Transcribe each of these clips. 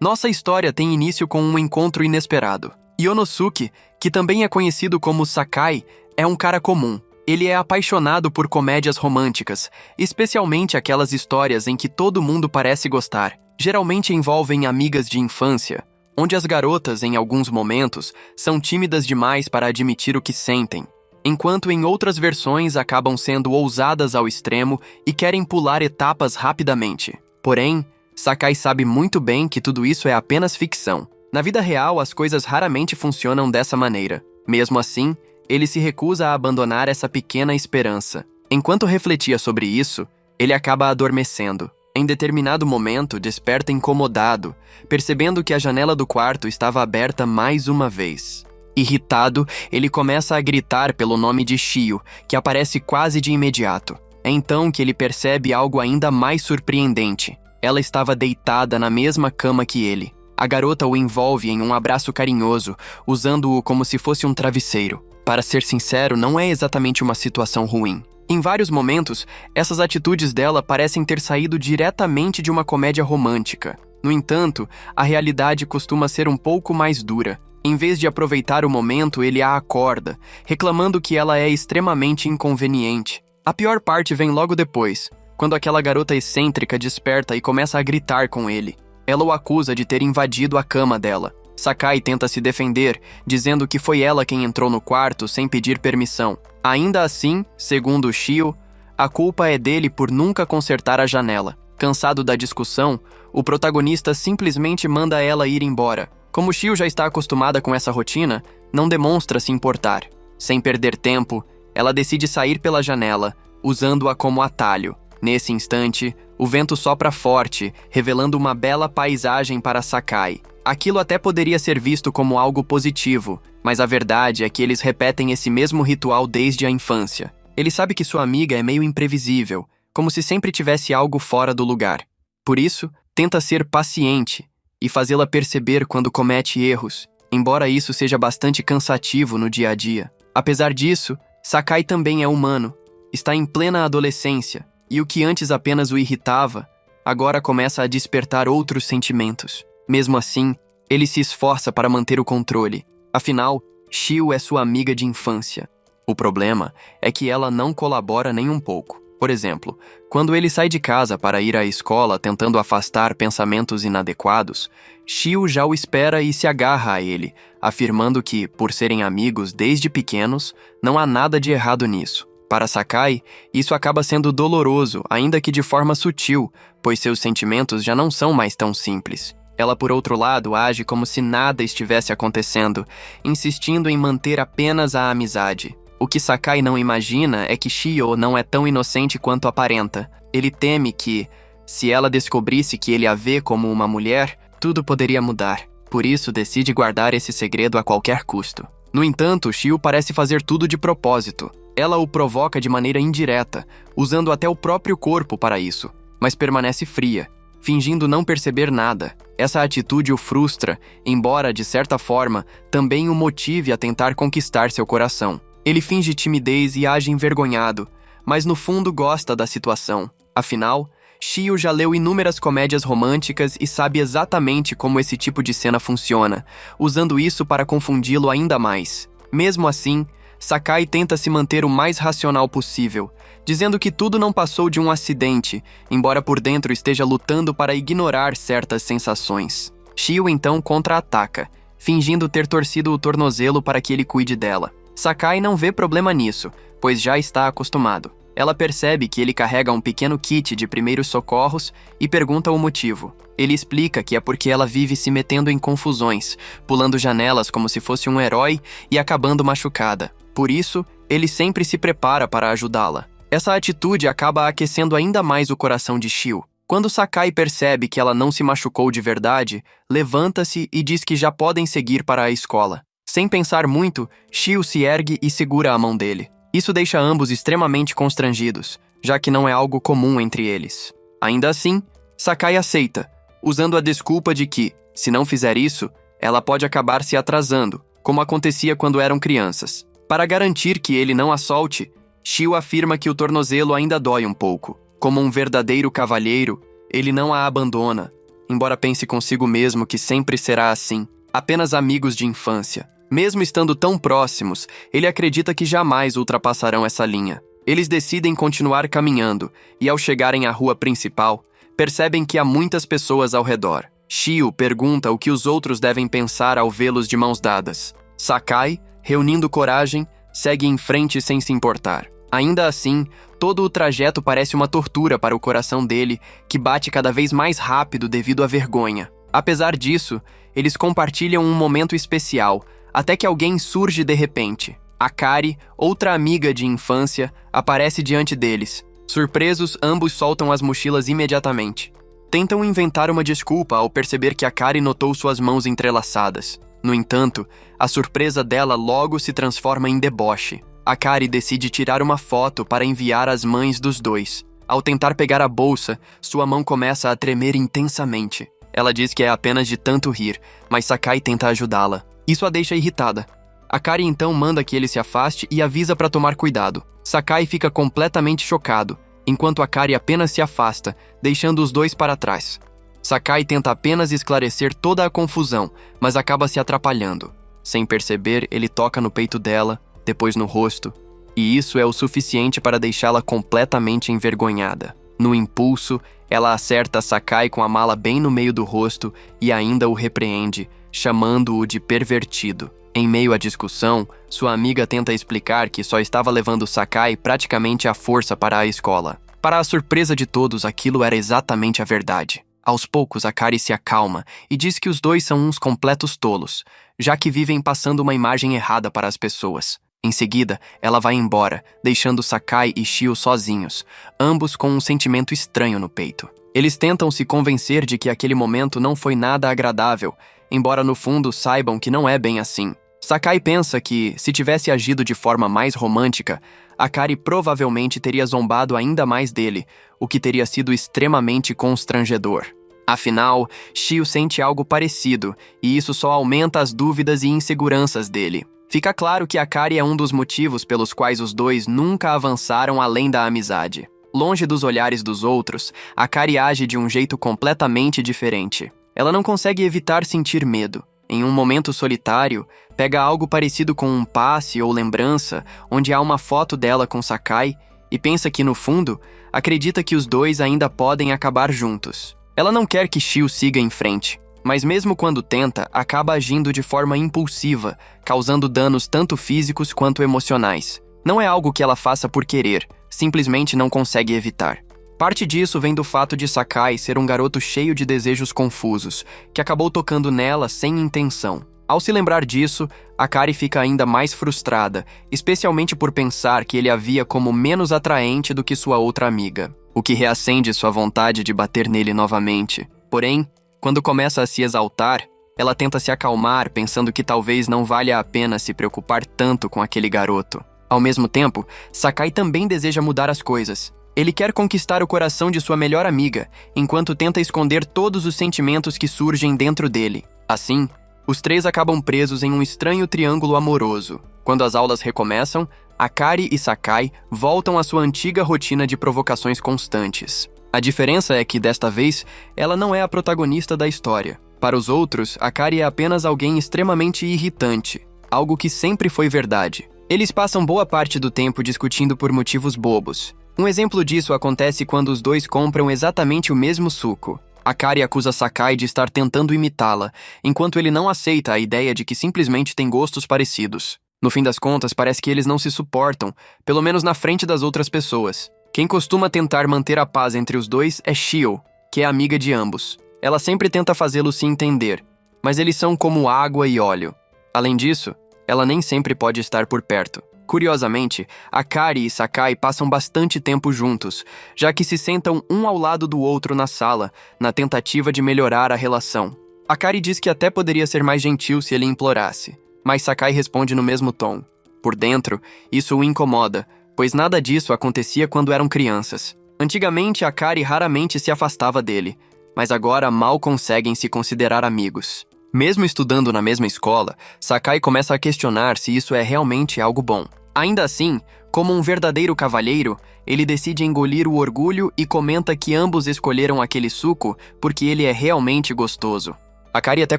Nossa história tem início com um encontro inesperado. Ionosuke, que também é conhecido como Sakai, é um cara comum. Ele é apaixonado por comédias românticas, especialmente aquelas histórias em que todo mundo parece gostar. Geralmente envolvem amigas de infância, onde as garotas, em alguns momentos, são tímidas demais para admitir o que sentem, enquanto em outras versões acabam sendo ousadas ao extremo e querem pular etapas rapidamente. Porém, Sakai sabe muito bem que tudo isso é apenas ficção. Na vida real, as coisas raramente funcionam dessa maneira. Mesmo assim, ele se recusa a abandonar essa pequena esperança. Enquanto refletia sobre isso, ele acaba adormecendo. Em determinado momento, desperta incomodado, percebendo que a janela do quarto estava aberta mais uma vez. Irritado, ele começa a gritar pelo nome de Shio, que aparece quase de imediato. É então que ele percebe algo ainda mais surpreendente. Ela estava deitada na mesma cama que ele. A garota o envolve em um abraço carinhoso, usando-o como se fosse um travesseiro. Para ser sincero, não é exatamente uma situação ruim. Em vários momentos, essas atitudes dela parecem ter saído diretamente de uma comédia romântica. No entanto, a realidade costuma ser um pouco mais dura. Em vez de aproveitar o momento, ele a acorda, reclamando que ela é extremamente inconveniente. A pior parte vem logo depois, quando aquela garota excêntrica desperta e começa a gritar com ele. Ela o acusa de ter invadido a cama dela. Sakai tenta se defender, dizendo que foi ela quem entrou no quarto sem pedir permissão. Ainda assim, segundo Shio, a culpa é dele por nunca consertar a janela. Cansado da discussão, o protagonista simplesmente manda ela ir embora. Como Shio já está acostumada com essa rotina, não demonstra se importar. Sem perder tempo, ela decide sair pela janela, usando-a como atalho. Nesse instante, o vento sopra forte, revelando uma bela paisagem para Sakai. Aquilo até poderia ser visto como algo positivo, mas a verdade é que eles repetem esse mesmo ritual desde a infância. Ele sabe que sua amiga é meio imprevisível, como se sempre tivesse algo fora do lugar. Por isso, tenta ser paciente e fazê-la perceber quando comete erros, embora isso seja bastante cansativo no dia a dia. Apesar disso, Sakai também é humano, está em plena adolescência, e o que antes apenas o irritava, agora começa a despertar outros sentimentos. Mesmo assim, ele se esforça para manter o controle. Afinal, Shio é sua amiga de infância. O problema é que ela não colabora nem um pouco. Por exemplo, quando ele sai de casa para ir à escola tentando afastar pensamentos inadequados, Shio já o espera e se agarra a ele, afirmando que, por serem amigos desde pequenos, não há nada de errado nisso. Para Sakai, isso acaba sendo doloroso, ainda que de forma sutil, pois seus sentimentos já não são mais tão simples. Ela, por outro lado, age como se nada estivesse acontecendo, insistindo em manter apenas a amizade. O que Sakai não imagina é que Shio não é tão inocente quanto aparenta. Ele teme que, se ela descobrisse que ele a vê como uma mulher, tudo poderia mudar. Por isso, decide guardar esse segredo a qualquer custo. No entanto, Shio parece fazer tudo de propósito. Ela o provoca de maneira indireta, usando até o próprio corpo para isso, mas permanece fria, fingindo não perceber nada. Essa atitude o frustra, embora, de certa forma, também o motive a tentar conquistar seu coração. Ele finge timidez e age envergonhado, mas no fundo gosta da situação. Afinal, Shio já leu inúmeras comédias românticas e sabe exatamente como esse tipo de cena funciona, usando isso para confundi-lo ainda mais. Mesmo assim, Sakai tenta se manter o mais racional possível, dizendo que tudo não passou de um acidente, embora por dentro esteja lutando para ignorar certas sensações. Shio então contra-ataca, fingindo ter torcido o tornozelo para que ele cuide dela. Sakai não vê problema nisso, pois já está acostumado. Ela percebe que ele carrega um pequeno kit de primeiros socorros e pergunta o motivo. Ele explica que é porque ela vive se metendo em confusões, pulando janelas como se fosse um herói e acabando machucada. Por isso, ele sempre se prepara para ajudá-la. Essa atitude acaba aquecendo ainda mais o coração de Shio. Quando Sakai percebe que ela não se machucou de verdade, levanta-se e diz que já podem seguir para a escola. Sem pensar muito, Shio se ergue e segura a mão dele. Isso deixa ambos extremamente constrangidos, já que não é algo comum entre eles. Ainda assim, Sakai aceita, usando a desculpa de que, se não fizer isso, ela pode acabar se atrasando, como acontecia quando eram crianças. Para garantir que ele não a solte, Shio afirma que o tornozelo ainda dói um pouco. Como um verdadeiro cavalheiro, ele não a abandona, embora pense consigo mesmo que sempre será assim, apenas amigos de infância. Mesmo estando tão próximos, ele acredita que jamais ultrapassarão essa linha. Eles decidem continuar caminhando, e ao chegarem à rua principal, percebem que há muitas pessoas ao redor. Shio pergunta o que os outros devem pensar ao vê-los de mãos dadas. Sakai, reunindo coragem, segue em frente sem se importar. Ainda assim, todo o trajeto parece uma tortura para o coração dele, que bate cada vez mais rápido devido à vergonha. Apesar disso, eles compartilham um momento especial, até que alguém surge de repente. Akari, outra amiga de infância, aparece diante deles. Surpresos, ambos soltam as mochilas imediatamente. Tentam inventar uma desculpa ao perceber que Akari notou suas mãos entrelaçadas. No entanto, a surpresa dela logo se transforma em deboche. Akari decide tirar uma foto para enviar às mães dos dois. Ao tentar pegar a bolsa, sua mão começa a tremer intensamente. Ela diz que é apenas de tanto rir, mas Sakai tenta ajudá-la. Isso a deixa irritada. Akari então manda que ele se afaste e avisa para tomar cuidado. Sakai fica completamente chocado, enquanto Akari apenas se afasta, deixando os dois para trás. Sakai tenta apenas esclarecer toda a confusão, mas acaba se atrapalhando. Sem perceber, ele toca no peito dela, depois no rosto, e isso é o suficiente para deixá-la completamente envergonhada. No impulso, ela acerta Sakai com a mala bem no meio do rosto e ainda o repreende, chamando-o de pervertido. Em meio à discussão, sua amiga tenta explicar que só estava levando Sakai praticamente à força para a escola. Para a surpresa de todos, aquilo era exatamente a verdade. Aos poucos, Akari se acalma e diz que os dois são uns completos tolos, já que vivem passando uma imagem errada para as pessoas. Em seguida, ela vai embora, deixando Sakai e Shio sozinhos, ambos com um sentimento estranho no peito. Eles tentam se convencer de que aquele momento não foi nada agradável, embora no fundo saibam que não é bem assim. Sakai pensa que, se tivesse agido de forma mais romântica, Akari provavelmente teria zombado ainda mais dele, o que teria sido extremamente constrangedor. Afinal, Shio sente algo parecido, e isso só aumenta as dúvidas e inseguranças dele. Fica claro que Akari é um dos motivos pelos quais os dois nunca avançaram além da amizade. Longe dos olhares dos outros, Akari age de um jeito completamente diferente. Ela não consegue evitar sentir medo. Em um momento solitário, pega algo parecido com um passe ou lembrança, onde há uma foto dela com Sakai, e pensa que, no fundo, acredita que os dois ainda podem acabar juntos. Ela não quer que Shio siga em frente, mas mesmo quando tenta, acaba agindo de forma impulsiva, causando danos tanto físicos quanto emocionais. Não é algo que ela faça por querer, simplesmente não consegue evitar. Parte disso vem do fato de Sakai ser um garoto cheio de desejos confusos, que acabou tocando nela sem intenção. Ao se lembrar disso, Akari fica ainda mais frustrada, especialmente por pensar que ele a via como menos atraente do que sua outra amiga, o que reacende sua vontade de bater nele novamente. Porém, quando começa a se exaltar, ela tenta se acalmar, pensando que talvez não valha a pena se preocupar tanto com aquele garoto. Ao mesmo tempo, Sakai também deseja mudar as coisas. Ele quer conquistar o coração de sua melhor amiga, enquanto tenta esconder todos os sentimentos que surgem dentro dele. Assim, os três acabam presos em um estranho triângulo amoroso. Quando as aulas recomeçam, Akari e Sakai voltam à sua antiga rotina de provocações constantes. A diferença é que, desta vez, ela não é a protagonista da história. Para os outros, Akari é apenas alguém extremamente irritante, algo que sempre foi verdade. Eles passam boa parte do tempo discutindo por motivos bobos. Um exemplo disso acontece quando os dois compram exatamente o mesmo suco. Akari acusa Sakai de estar tentando imitá-la, enquanto ele não aceita a ideia de que simplesmente têm gostos parecidos. No fim das contas, parece que eles não se suportam, pelo menos na frente das outras pessoas. Quem costuma tentar manter a paz entre os dois é Shio, que é amiga de ambos. Ela sempre tenta fazê-los se entender, mas eles são como água e óleo. Além disso, ela nem sempre pode estar por perto. Curiosamente, Akari e Sakai passam bastante tempo juntos, já que se sentam um ao lado do outro na sala, na tentativa de melhorar a relação. Akari diz que até poderia ser mais gentil se ele implorasse, mas Sakai responde no mesmo tom. Por dentro, isso o incomoda, pois nada disso acontecia quando eram crianças. Antigamente, Akari raramente se afastava dele, mas agora mal conseguem se considerar amigos. Mesmo estudando na mesma escola, Sakai começa a questionar se isso é realmente algo bom. Ainda assim, como um verdadeiro cavalheiro, ele decide engolir o orgulho e comenta que ambos escolheram aquele suco porque ele é realmente gostoso. Akari até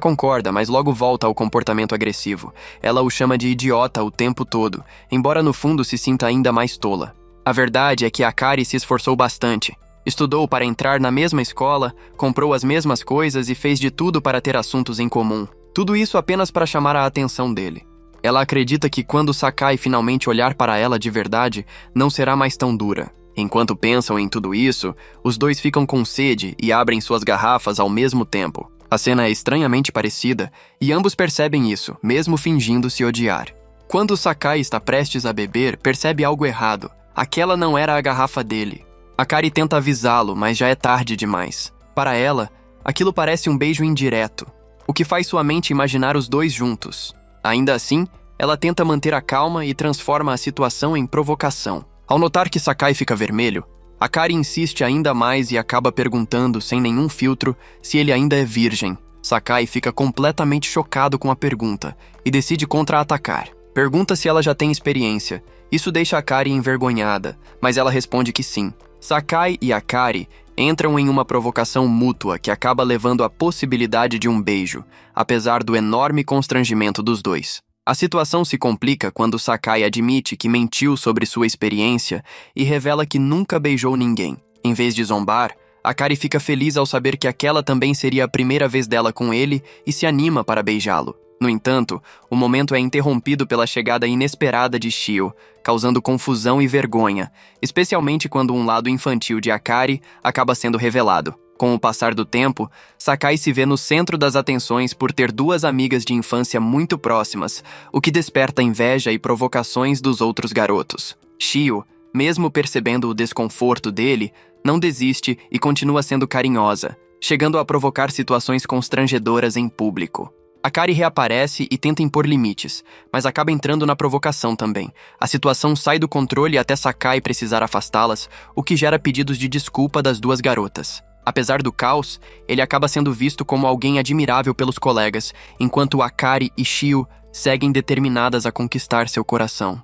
concorda, mas logo volta ao comportamento agressivo. Ela o chama de idiota o tempo todo, embora no fundo se sinta ainda mais tola. A verdade é que Akari se esforçou bastante. Estudou para entrar na mesma escola, comprou as mesmas coisas e fez de tudo para ter assuntos em comum. Tudo isso apenas para chamar a atenção dele. Ela acredita que quando Sakai finalmente olhar para ela de verdade, não será mais tão dura. Enquanto pensam em tudo isso, os dois ficam com sede e abrem suas garrafas ao mesmo tempo. A cena é estranhamente parecida e ambos percebem isso, mesmo fingindo se odiar. Quando Sakai está prestes a beber, percebe algo errado. Aquela não era a garrafa dele. Akari tenta avisá-lo, mas já é tarde demais. Para ela, aquilo parece um beijo indireto, o que faz sua mente imaginar os dois juntos. Ainda assim, ela tenta manter a calma e transforma a situação em provocação. Ao notar que Sakai fica vermelho, Akari insiste ainda mais e acaba perguntando, sem nenhum filtro, se ele ainda é virgem. Sakai fica completamente chocado com a pergunta e decide contra-atacar. Pergunta se ela já tem experiência. Isso deixa Akari envergonhada, mas ela responde que sim. Sakai e Akari entram em uma provocação mútua que acaba levando à possibilidade de um beijo, apesar do enorme constrangimento dos dois. A situação se complica quando Sakai admite que mentiu sobre sua experiência e revela que nunca beijou ninguém. Em vez de zombar, Akari fica feliz ao saber que aquela também seria a primeira vez dela com ele e se anima para beijá-lo. No entanto, o momento é interrompido pela chegada inesperada de Shio, causando confusão e vergonha, especialmente quando um lado infantil de Akari acaba sendo revelado. Com o passar do tempo, Sakai se vê no centro das atenções por ter duas amigas de infância muito próximas, o que desperta inveja e provocações dos outros garotos. Shio, mesmo percebendo o desconforto dele, não desiste e continua sendo carinhosa, chegando a provocar situações constrangedoras em público. Akari reaparece e tenta impor limites, mas acaba entrando na provocação também. A situação sai do controle até Sakai precisar afastá-las, o que gera pedidos de desculpa das duas garotas. Apesar do caos, ele acaba sendo visto como alguém admirável pelos colegas, enquanto Akari e Shio seguem determinadas a conquistar seu coração.